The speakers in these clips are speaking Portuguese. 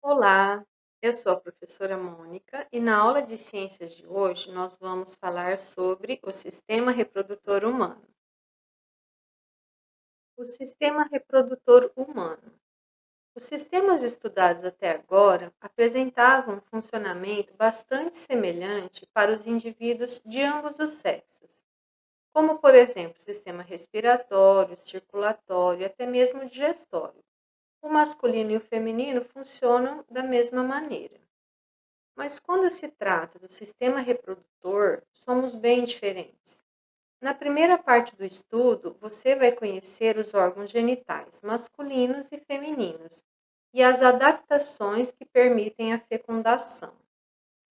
Olá, eu sou a professora Mônica e na aula de ciências de hoje nós vamos falar sobre o sistema reprodutor humano. O sistema reprodutor humano. Os sistemas estudados até agora apresentavam um funcionamento bastante semelhante para os indivíduos de ambos os sexos, como por exemplo o sistema respiratório, circulatório e até mesmo digestório. O masculino e o feminino funcionam da mesma maneira. Mas quando se trata do sistema reprodutor, somos bem diferentes. Na primeira parte do estudo, você vai conhecer os órgãos genitais masculinos e femininos e as adaptações que permitem a fecundação.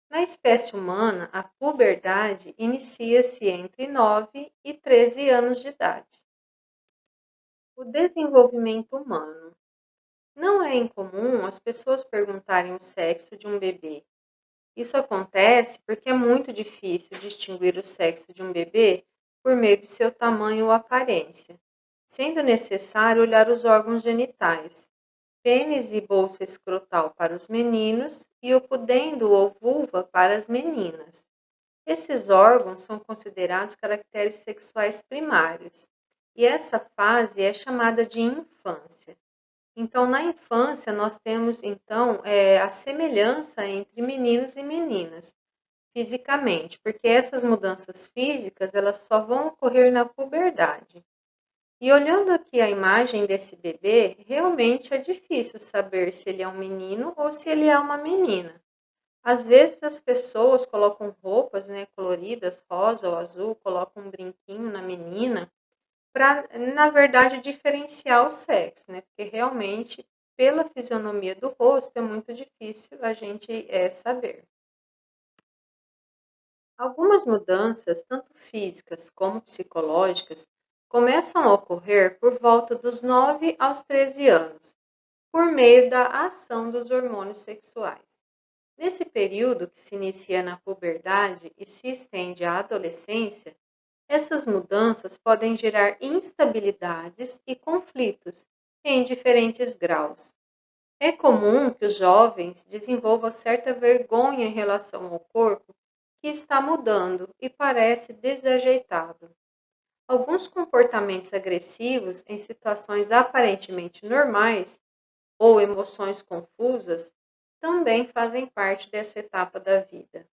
Na espécie humana, a puberdade inicia-se entre 9 e 13 anos de idade. O desenvolvimento humano. Não é incomum as pessoas perguntarem o sexo de um bebê. Isso acontece porque é muito difícil distinguir o sexo de um bebê por meio de seu tamanho ou aparência, sendo necessário olhar os órgãos genitais, pênis e bolsa escrotal para os meninos e o pudendo ou vulva para as meninas. Esses órgãos são considerados caracteres sexuais primários, e essa fase é chamada de infância. Então, na infância, nós temos a semelhança entre meninos e meninas, fisicamente, porque essas mudanças físicas elas só vão ocorrer na puberdade. E olhando aqui a imagem desse bebê, realmente é difícil saber se ele é um menino ou se ele é uma menina. Às vezes as pessoas colocam roupas, coloridas, rosa ou azul, colocam um brinquinho na menina, para, na verdade, diferenciar o sexo, né? Porque realmente, pela fisionomia do rosto, é muito difícil a gente saber. Algumas mudanças, tanto físicas como psicológicas, começam a ocorrer por volta dos 9 aos 13 anos, por meio da ação dos hormônios sexuais. Nesse período, que se inicia na puberdade e se estende à adolescência, essas mudanças podem gerar instabilidades e conflitos em diferentes graus. É comum que os jovens desenvolvam certa vergonha em relação ao corpo que está mudando e parece desajeitado. Alguns comportamentos agressivos em situações aparentemente normais ou emoções confusas também fazem parte dessa etapa da vida.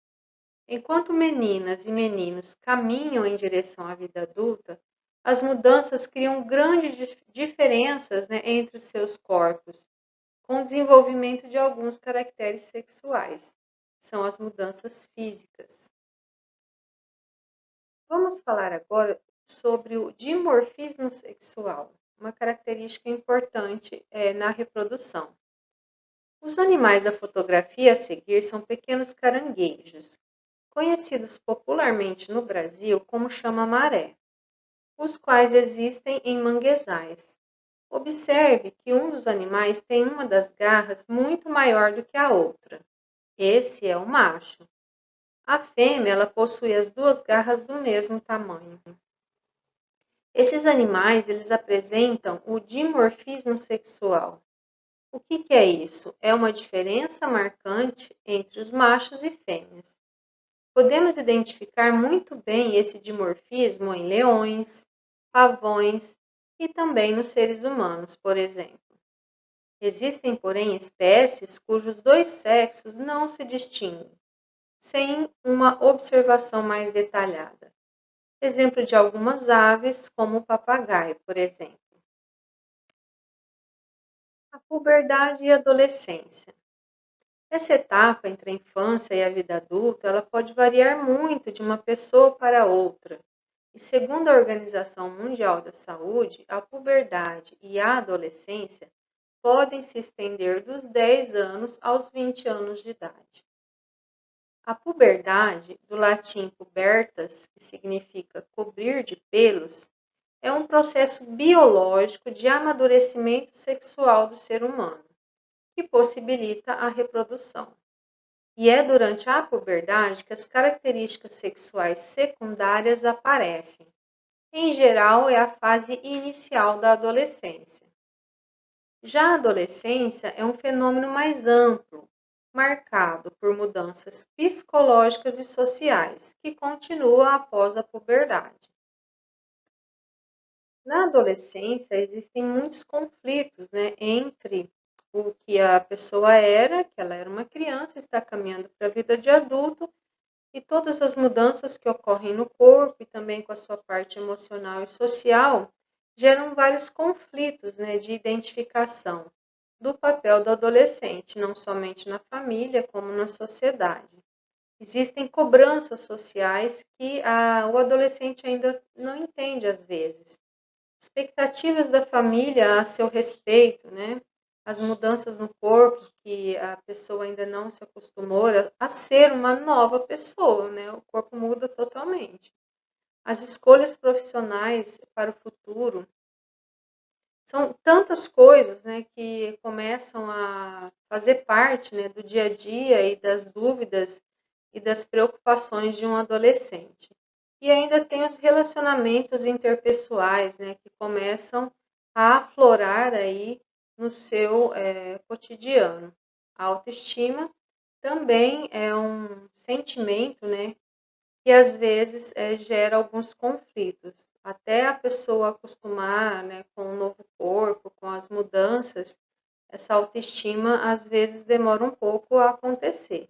Enquanto meninas e meninos caminham em direção à vida adulta, as mudanças criam grandes diferenças, entre os seus corpos, com o desenvolvimento de alguns caracteres sexuais. São as mudanças físicas. Vamos falar agora sobre o dimorfismo sexual, uma característica importante na reprodução. Os animais da fotografia a seguir são pequenos caranguejos, conhecidos popularmente no Brasil como chama-maré, os quais existem em manguezais. Observe que um dos animais tem uma das garras muito maior do que a outra. Esse é o macho. A fêmea ela possui as duas garras do mesmo tamanho. Esses animais eles apresentam o dimorfismo sexual. O que é isso? É uma diferença marcante entre os machos e fêmeas. Podemos identificar muito bem esse dimorfismo em leões, pavões e também nos seres humanos, por exemplo. Existem, porém, espécies cujos dois sexos não se distinguem, sem uma observação mais detalhada. Exemplo de algumas aves, como o papagaio, por exemplo. A puberdade e a adolescência. Essa etapa entre a infância e a vida adulta, ela pode variar muito de uma pessoa para outra. E segundo a Organização Mundial da Saúde, a puberdade e a adolescência podem se estender dos 10 anos aos 20 anos de idade. A puberdade, do latim pubertas, que significa cobrir de pelos, é um processo biológico de amadurecimento sexual do ser humano, que possibilita a reprodução. E é durante a puberdade que as características sexuais secundárias aparecem. Em geral, é a fase inicial da adolescência. Já a adolescência é um fenômeno mais amplo, marcado por mudanças psicológicas e sociais, que continua após a puberdade. Na adolescência, existem muitos conflitos, né, entre o que a pessoa era, que ela era uma criança, está caminhando para a vida de adulto, e todas as mudanças que ocorrem no corpo e também com a sua parte emocional e social geram vários conflitos, né, de identificação do papel do adolescente, não somente na família, como na sociedade. Existem cobranças sociais que o adolescente ainda não entende às vezes. Expectativas da família a seu respeito, né? As mudanças no corpo que a pessoa ainda não se acostumou a ser uma nova pessoa, né? O corpo muda totalmente. As escolhas profissionais para o futuro são tantas coisas, né, que começam a fazer parte, né, do dia a dia e das dúvidas e das preocupações de um adolescente. E ainda tem os relacionamentos interpessoais, né, que começam a aflorar aí no seu cotidiano. A autoestima também é um sentimento, né, que às vezes gera alguns conflitos. Até a pessoa acostumar, né, com o novo corpo, com as mudanças, essa autoestima às vezes demora um pouco a acontecer.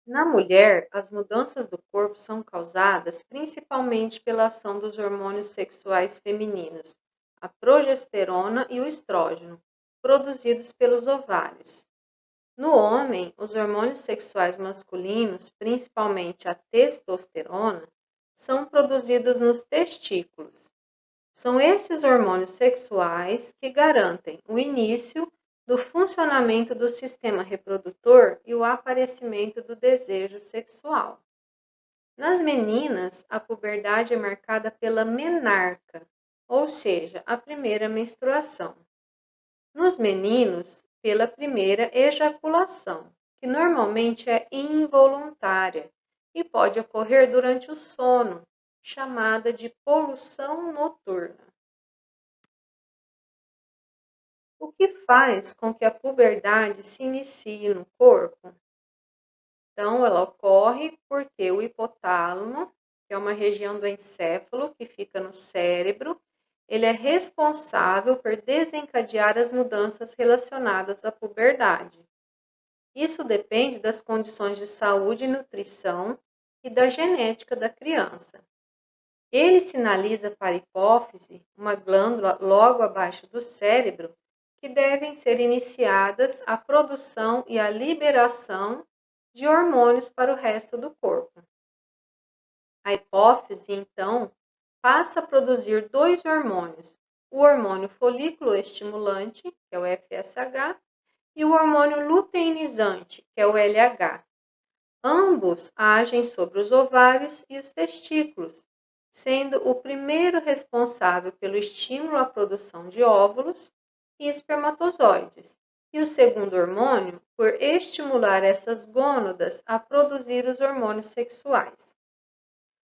Na mulher, as mudanças do corpo são causadas principalmente pela ação dos hormônios sexuais femininos, a progesterona e o estrógeno, produzidos pelos ovários. No homem, os hormônios sexuais masculinos, principalmente a testosterona, são produzidos nos testículos. São esses hormônios sexuais que garantem o início do funcionamento do sistema reprodutor e o aparecimento do desejo sexual. Nas meninas, a puberdade é marcada pela menarca, ou seja, a primeira menstruação. Nos meninos, pela primeira ejaculação, que normalmente é involuntária e pode ocorrer durante o sono, chamada de poluição noturna. O que faz com que a puberdade se inicie no corpo? Então, ela ocorre porque o hipotálamo, que é uma região do encéfalo que fica no cérebro, ele é responsável por desencadear as mudanças relacionadas à puberdade. Isso depende das condições de saúde e nutrição e da genética da criança. Ele sinaliza para a hipófise, uma glândula logo abaixo do cérebro, que devem ser iniciadas a produção e a liberação de hormônios para o resto do corpo. A hipófise, então, passa a produzir dois hormônios, o hormônio folículo estimulante, que é o FSH, e o hormônio luteinizante, que é o LH. Ambos agem sobre os ovários e os testículos, sendo o primeiro responsável pelo estímulo à produção de óvulos e espermatozoides, e o segundo hormônio por estimular essas gônadas a produzir os hormônios sexuais.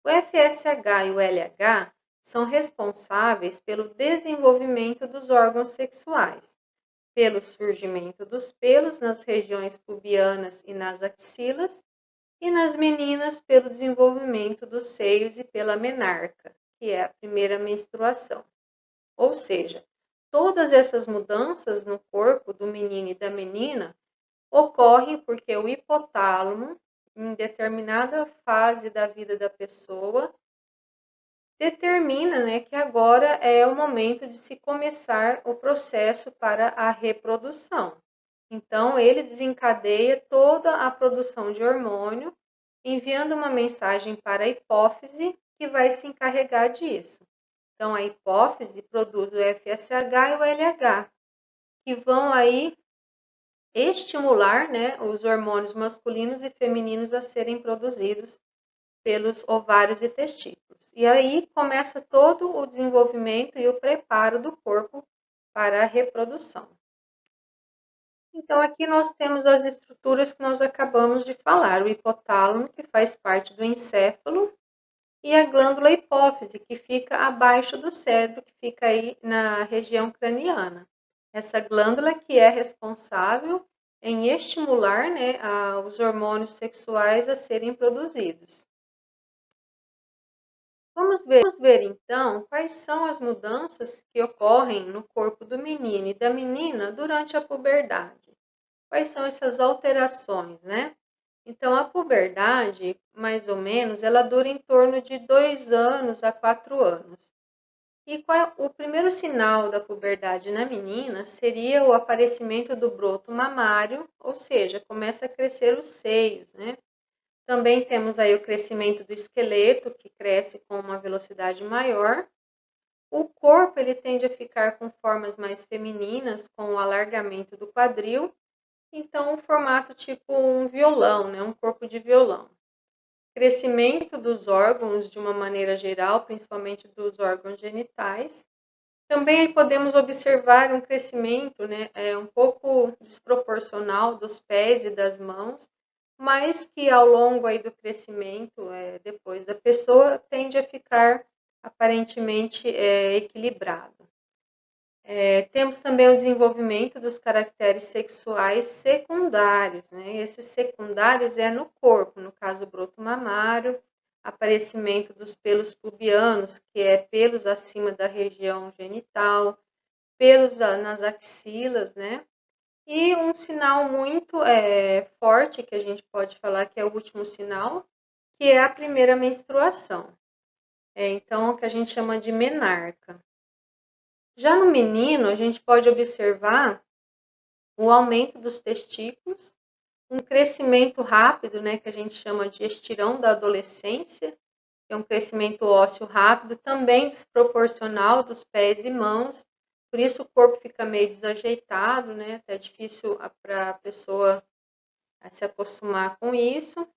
O FSH e o LH são responsáveis pelo desenvolvimento dos órgãos sexuais, pelo surgimento dos pelos nas regiões pubianas e nas axilas, e nas meninas pelo desenvolvimento dos seios e pela menarca, que é a primeira menstruação. Ou seja, todas essas mudanças no corpo do menino e da menina ocorrem porque o hipotálamo, em determinada fase da vida da pessoa, determina, né, que agora é o momento de se começar o processo para a reprodução. Então, ele desencadeia toda a produção de hormônio, enviando uma mensagem para a hipófise, que vai se encarregar disso. Então, a hipófise produz o FSH e o LH, que vão aí estimular, né, os hormônios masculinos e femininos a serem produzidos pelos ovários e testículos. E aí começa todo o desenvolvimento e o preparo do corpo para a reprodução. Então, aqui nós temos as estruturas que nós acabamos de falar: o hipotálamo, que faz parte do encéfalo, e a glândula hipófise, que fica abaixo do cérebro, que fica aí na região craniana. Essa glândula que é responsável em estimular, né, os hormônios sexuais a serem produzidos. Vamos ver então quais são as mudanças que ocorrem no corpo do menino e da menina durante a puberdade. Quais são essas alterações, né? Então, a puberdade, mais ou menos, ela dura em torno de 2 anos a 4 anos. E o primeiro sinal da puberdade na menina seria o aparecimento do broto mamário, ou seja, começa a crescer os seios, né? Também temos aí o crescimento do esqueleto, que cresce com uma velocidade maior. O corpo ele tende a ficar com formas mais femininas, com o alargamento do quadril. Então, um formato tipo um violão, né? Um corpo de violão. Crescimento dos órgãos de uma maneira geral, principalmente dos órgãos genitais. Também podemos observar um crescimento, né, um pouco desproporcional dos pés e das mãos, mas que ao longo aí do crescimento, depois da pessoa, tende a ficar aparentemente equilibrado. Temos também o desenvolvimento dos caracteres sexuais secundários, né? Esses secundários é no corpo, no caso, o broto mamário, aparecimento dos pelos pubianos, que é pelos acima da região genital, pelos nas axilas, né? E um sinal muito forte, que a gente pode falar que é o último sinal, que é a primeira menstruação. Então, o que a gente chama de menarca. Já no menino, a gente pode observar o aumento dos testículos, um crescimento rápido, né, que a gente chama de estirão da adolescência, que é um crescimento ósseo rápido, também desproporcional dos pés e mãos, por isso o corpo fica meio desajeitado, né, até difícil para a pessoa se acostumar com isso.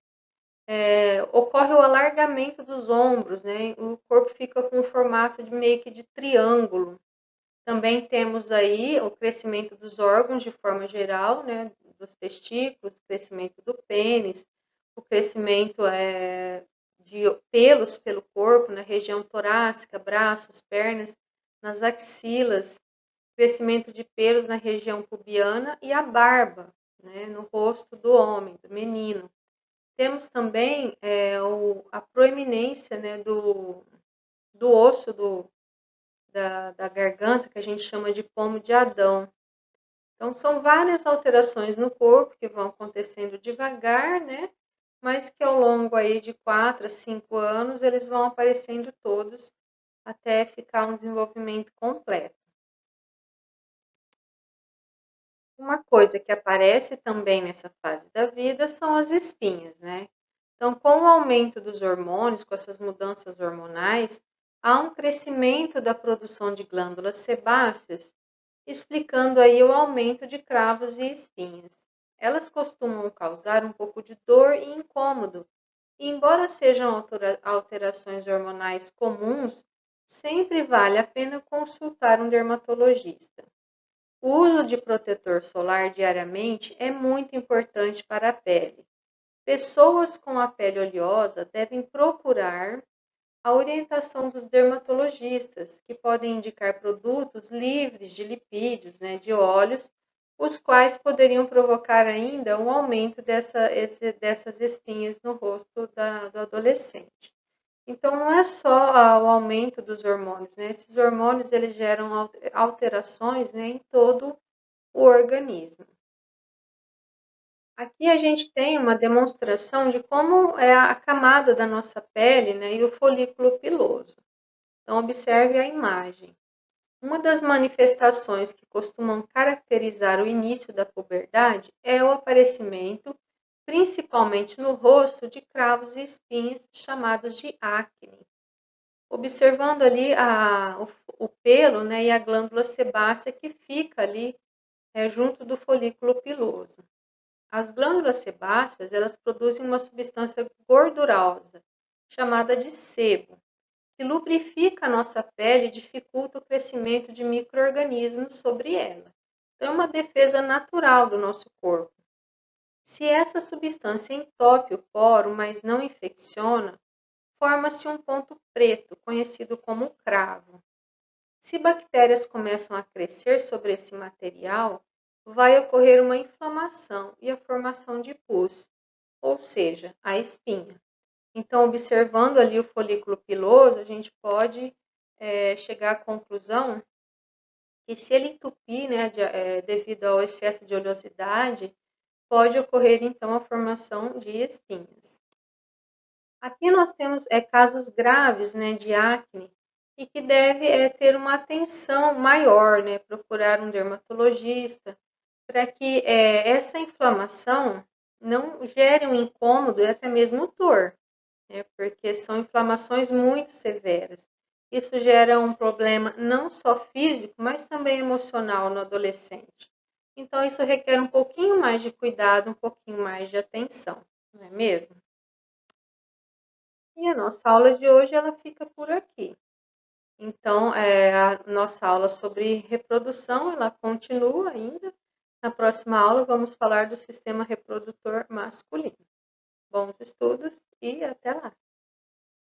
Ocorre o alargamento dos ombros, né, o corpo fica com o formato de meio que de triângulo. Também temos aí o crescimento dos órgãos de forma geral, né, dos testículos, o crescimento do pênis, o crescimento de pelos pelo corpo, na região torácica, braços, pernas, nas axilas, crescimento de pelos na região pubiana e a barba, né, no rosto do homem, do menino. Temos também a proeminência, né, do osso da garganta, que a gente chama de pomo de Adão. Então, são várias alterações no corpo que vão acontecendo devagar, né? Mas que ao longo aí de 4 a 5 anos, eles vão aparecendo todos até ficar um desenvolvimento completo. Uma coisa que aparece também nessa fase da vida são as espinhas, né? Então, com o aumento dos hormônios, com essas mudanças hormonais, há um crescimento da produção de glândulas sebáceas, explicando aí o aumento de cravos e espinhas. Elas costumam causar um pouco de dor e incômodo, e embora sejam alterações hormonais comuns, sempre vale a pena consultar um dermatologista. O uso de protetor solar diariamente é muito importante para a pele. Pessoas com a pele oleosa devem procurar a orientação dos dermatologistas, que podem indicar produtos livres de lipídios, né, de óleos, os quais poderiam provocar ainda um aumento dessas espinhas no rosto do adolescente. Então, não é só o aumento dos hormônios, né? Esses hormônios eles geram alterações, né, em todo o organismo. Aqui a gente tem uma demonstração de como é a camada da nossa pele, né, e o folículo piloso. Então, observe a imagem. Uma das manifestações que costumam caracterizar o início da puberdade é o aparecimento, principalmente no rosto, de cravos e espinhas chamados de acne. Observando ali o pelo, né, e a glândula sebácea que fica ali junto do folículo piloso. As glândulas sebáceas, elas produzem uma substância gordurosa, chamada de sebo, que lubrifica a nossa pele e dificulta o crescimento de micro-organismos sobre ela. Então, é uma defesa natural do nosso corpo. Se essa substância entope o poro, mas não infecciona, forma-se um ponto preto, conhecido como cravo. Se bactérias começam a crescer sobre esse material, vai ocorrer uma inflamação e a formação de pus, ou seja, a espinha. Então, observando ali o folículo piloso, a gente pode chegar à conclusão que se ele entupir, né, devido ao excesso de oleosidade, pode ocorrer então a formação de espinhas. Aqui nós temos casos graves, né, de acne e que deve ter uma atenção maior, né, procurar um dermatologista para que essa inflamação não gere um incômodo e até mesmo dor, né, porque são inflamações muito severas. Isso gera um problema não só físico, mas também emocional no adolescente. Então, isso requer um pouquinho mais de cuidado, um pouquinho mais de atenção, não é mesmo? E a nossa aula de hoje ela fica por aqui. Então, a nossa aula sobre reprodução ela continua ainda. Na próxima aula vamos falar do sistema reprodutor masculino. Bons estudos e até lá!